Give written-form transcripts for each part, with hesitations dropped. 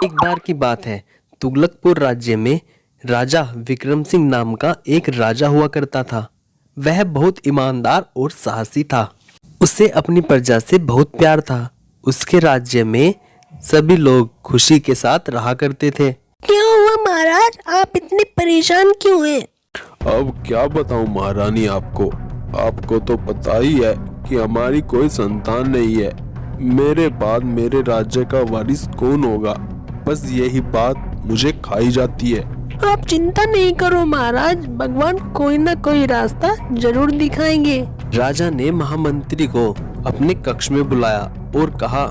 एक बार की बात है, तुगलकपुर राज्य में राजा विक्रम सिंह नाम का एक राजा हुआ करता था। वह बहुत ईमानदार और साहसी था। उसे अपनी प्रजा से बहुत प्यार था। उसके राज्य में सभी लोग खुशी के साथ रहा करते थे। क्या हुआ महाराज, आप इतने परेशान क्यों हैं? अब क्या बताऊं महारानी आपको तो पता ही है कि हमारी कोई संतान नहीं है। मेरे बाद मेरे राज्य का वारिस कौन होगा, बस यही बात मुझे खाई जाती है। आप चिंता नहीं करो महाराज, भगवान कोई ना कोई रास्ता जरूर दिखाएंगे। राजा ने महामंत्री को अपने कक्ष में बुलाया और कहा,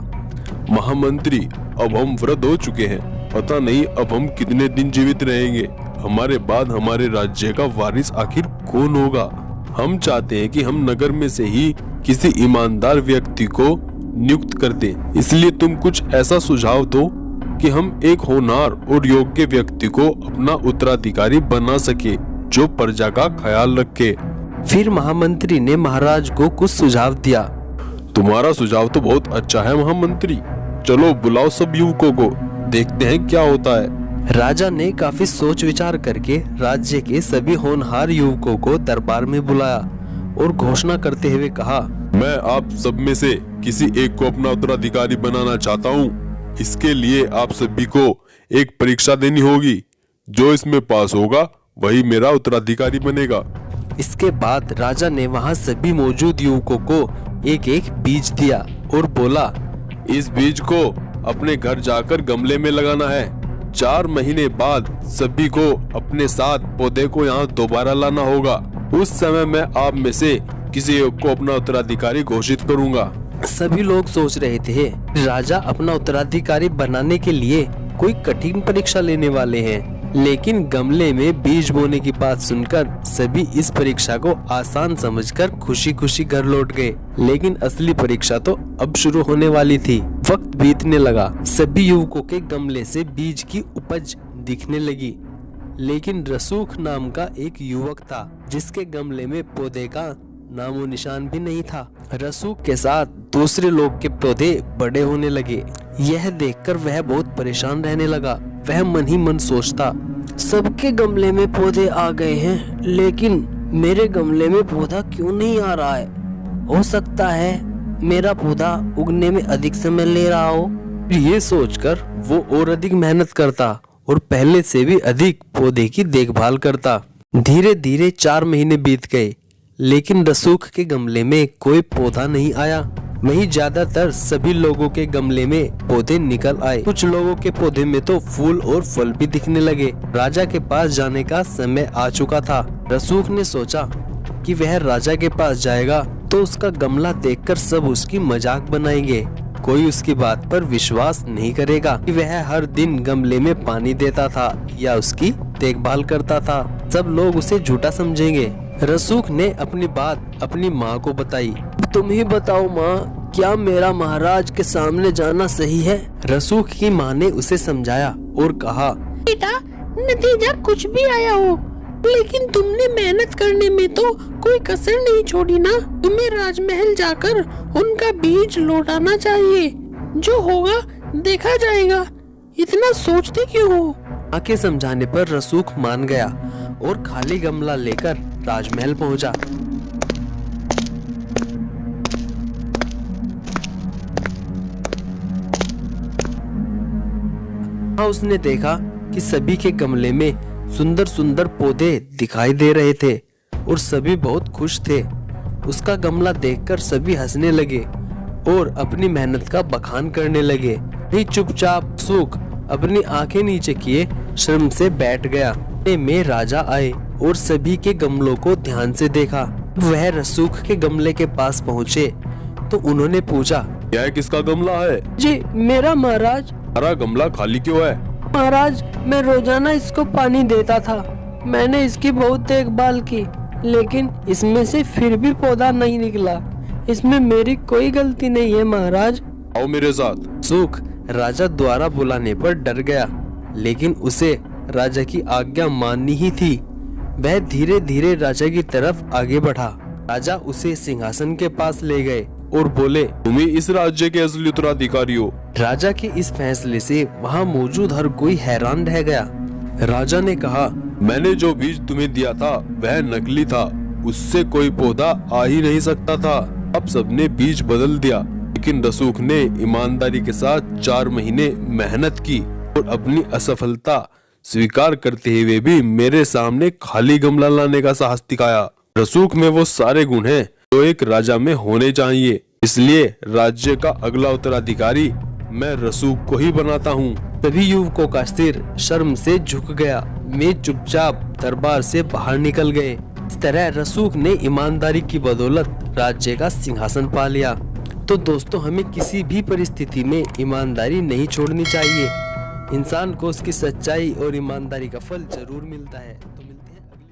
महामंत्री, अब हम वृद्ध हो चुके हैं, पता नहीं अब हम कितने दिन जीवित रहेंगे। हमारे बाद हमारे राज्य का वारिस आखिर कौन होगा? हम चाहते हैं कि हम नगर में से ही किसी ईमानदार व्यक्ति को नियुक्त कर दें। इसलिए तुम कुछ ऐसा सुझाव दो कि हम एक होनहार और योग्य व्यक्ति को अपना उत्तराधिकारी बना सके, जो प्रजा का ख्याल रखे। फिर महामंत्री ने महाराज को कुछ सुझाव दिया। तुम्हारा सुझाव तो बहुत अच्छा है महामंत्री, चलो बुलाओ सब युवकों को, देखते हैं क्या होता है। राजा ने काफी सोच विचार करके राज्य के सभी होनहार युवकों को दरबार में बुलाया और घोषणा करते हुए कहा, मैं आप सब में से किसी एक को अपना उत्तराधिकारी बनाना चाहता हूँ। इसके लिए आप सभी को एक परीक्षा देनी होगी। जो इसमें पास होगा वही मेरा उत्तराधिकारी बनेगा। इसके बाद राजा ने वहाँ सभी मौजूद युवकों को एक एक बीज दिया और बोला, इस बीज को अपने घर जाकर गमले में लगाना है। 4 महीने बाद सभी को अपने साथ पौधे को यहाँ दोबारा लाना होगा। उस समय मैं आप में से किसी एक को अपना उत्तराधिकारी घोषित करूँगा। सभी लोग सोच रहे थे राजा अपना उत्तराधिकारी बनाने के लिए कोई कठिन परीक्षा लेने वाले हैं, लेकिन गमले में बीज बोने की बात सुनकर सभी इस परीक्षा को आसान समझकर खुशी खुशी घर लौट गए। लेकिन असली परीक्षा तो अब शुरू होने वाली थी। वक्त बीतने लगा, सभी युवकों के गमले से बीज की उपज दिखने लगी, लेकिन रसूख नाम का एक युवक था जिसके गमले में पौधे का नामो निशान भी नहीं था। रसूख के साथ दूसरे लोग के पौधे बड़े होने लगे। यह देखकर वह बहुत परेशान रहने लगा। वह मन ही मन सोचता, सबके गमले में पौधे आ गए हैं, लेकिन मेरे गमले में पौधा क्यों नहीं आ रहा है? हो सकता है मेरा पौधा उगने में अधिक समय ले रहा हो। ये सोचकर वो और अधिक मेहनत करता और पहले से भी अधिक पौधे की देखभाल करता। धीरे धीरे 4 महीने बीत गए, लेकिन रसूख के गमले में कोई पौधा नहीं आया। वहीं ज्यादातर सभी लोगों के गमले में पौधे निकल आए। कुछ लोगों के पौधे में तो फूल और फल भी दिखने लगे। राजा के पास जाने का समय आ चुका था। रसूख ने सोचा कि वह राजा के पास जाएगा तो उसका गमला देखकर सब उसकी मजाक बनाएंगे। कोई उसकी बात पर विश्वास नहीं करेगा कि वह हर दिन गमले में पानी देता था या उसकी देखभाल करता था। सब लोग उसे झूठा समझेंगे। रसूख ने अपनी बात अपनी माँ को बताई। तुम ही बताओ माँ, क्या मेरा महाराज के सामने जाना सही है? रसूख की माँ ने उसे समझाया और कहा, बेटा, नतीजा कुछ भी आया हो, लेकिन तुमने मेहनत करने में तो कोई कसर नहीं छोड़ी ना। तुम्हें राजमहल जाकर उनका बीज लौटाना चाहिए। जो होगा देखा जाएगा, इतना सोचते क्यों हो? माँ के समझाने पर रसूख मान गया और खाली गमला लेकर राजमहल पहुंचा। उसने देखा कि सभी के गमले में सुंदर सुंदर पौधे दिखाई दे रहे थे और सभी बहुत खुश थे। उसका गमला देखकर सभी हंसने लगे और अपनी मेहनत का बखान करने लगे। वही चुपचाप सूख अपनी आंखें नीचे किए शर्म से बैठ गया। में राजा आए और सभी के गमलों को ध्यान से देखा। वह रसूख के गमले के पास पहुँचे तो उन्होंने पूछा, यह किसका गमला है? जी मेरा महाराज। हमारा गमला खाली क्यों है? महाराज, मैं रोजाना इसको पानी देता था। मैंने इसकी बहुत देखभाल की, लेकिन इसमें से फिर भी पौधा नहीं निकला। इसमें मेरी कोई गलती नहीं है महाराज। आओ मेरे साथ। सूख राजा द्वारा बुलाने पर डर गया, लेकिन उसे राजा की आज्ञा माननी ही थी। वह धीरे धीरे राजा की तरफ आगे बढ़ा। राजा उसे सिंहासन के पास ले गए और बोले, तुम ही इस राज्य के असली उत्तराधिकारी हो। राजा के इस फैसले से वहाँ मौजूद हर कोई हैरान रह गया। राजा ने कहा, मैंने जो बीज तुम्हें दिया था वह नकली था, उससे कोई पौधा आ ही नहीं सकता था। अब सबने बीज बदल दिया, लेकिन रसूख ने ईमानदारी के साथ 4 महीने मेहनत की और अपनी असफलता स्वीकार करते हुए भी मेरे सामने खाली गमला लाने का साहस दिखाया। रसूख में वो सारे गुण हैं जो एक राजा में होने चाहिए, इसलिए राज्य का अगला उत्तराधिकारी मैं रसूख को ही बनाता हूँ। तभी युवकों का सिर शर्म से झुक गया। वे चुपचाप दरबार से बाहर निकल गए। इस तरह रसूख ने ईमानदारी की बदौलत राज्य का सिंहासन पा लिया। तो दोस्तों, हमें किसी भी परिस्थिति में ईमानदारी नहीं छोड़नी चाहिए। इंसान को उसकी सच्चाई और ईमानदारी का फल जरूर मिलता है। तो मिलते हैं अगली